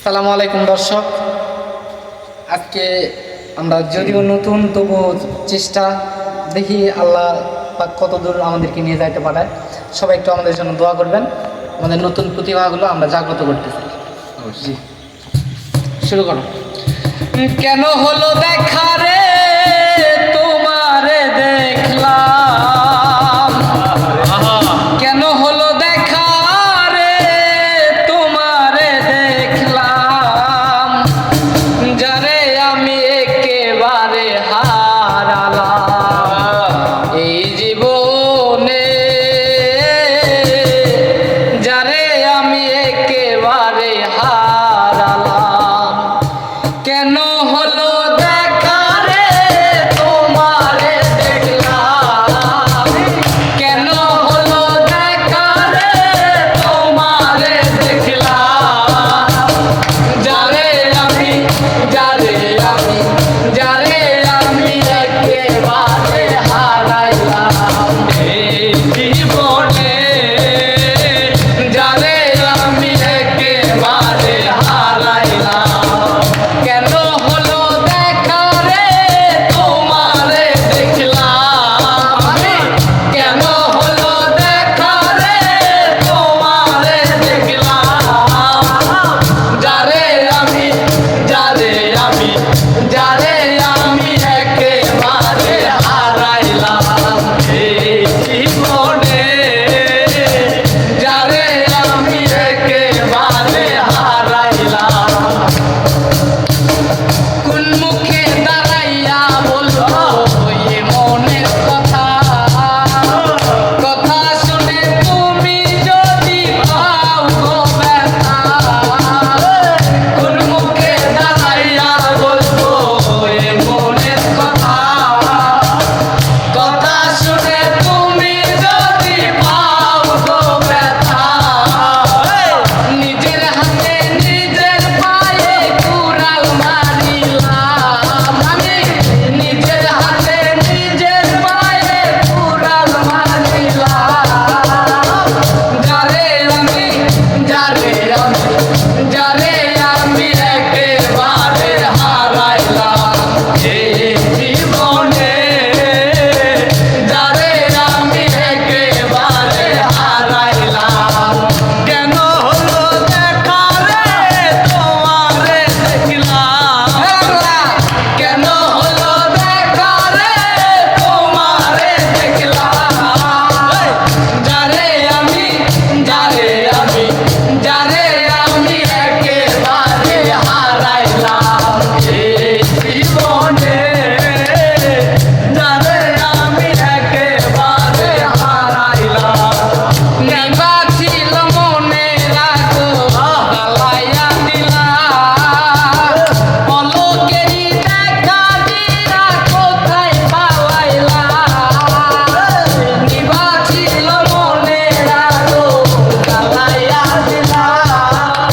আসসালামু আলাইকুম দর্শক। আজকে আমরা যদিও নতুন তবু চেষ্টা দেখি আল্লাহ পাক কত দূর আমাদেরকে নিয়ে যাইতে পারায়। সবাই একটু আমাদের জন্য দোয়া করবেন, আমাদের নতুন প্রতিভাগুলো আমরা জাগ্রত করতে চাই। জি, শুরু করো। কেন হলো দেখা রে তোমারে দেখলাম, কেন হলো দেখা রে তোমারে দেখলাম, যারে আমি একেবারে হারালাম এই জীবনে, যারে আমি একেবারে হারালাম। কেন হলো দেখা রে তোমারে দেখলাম, কেন হলো দেখা রে তোমারে দেখলাম, যারে আমি একেবারে হারাইলাম এই জীবনে, যারে আমি একেবারে হারাইলাম। কেন হলো দেখা রে তোমারে দেখলাম, কেন হলো দেখা রে তোমারে দেখলাম, যারে আমি একেবারে হারাইলাম এই জীবনে, যারে আমি একেবারে হারাইলাম। কোন মুখে দাঁড়াইয়া বলবো এ মনের কথা, কথা শুনে তুমি যদি পাও গো ব্যথা। কোন মুখে দাঁড়াইয়া বলবো এ মনের কথা, কথা শুনে তুমি যদি পাও গো ব্যথা। নিজের হাতে নিজের পায়ে কুড়াল মারিলাম, আমি নিজের হাতে নিজের পায়ে কুড়াল মারিলাম, যারে আমি একেবারে হারাইলাম এই জীবনে, যারে আমি একেবারে হারাইলাম। কেন হলো দেখা রে তোমারে দেখলাম, কেন হলো দেখা রে তোমারে দেখলাম, যারে আমি একেবারে হারাইলাম এই জীবনে, যারে আমি একেবারে হারাইলাম। নেবা ছিল মনের আগুন জ্বালাইয়া দিলাম, পলকেরই দেখা দিয়া কোথায় পালাইলাম। নেবা ছিল মনের আগুন জ্বালাইয়া দিলাম,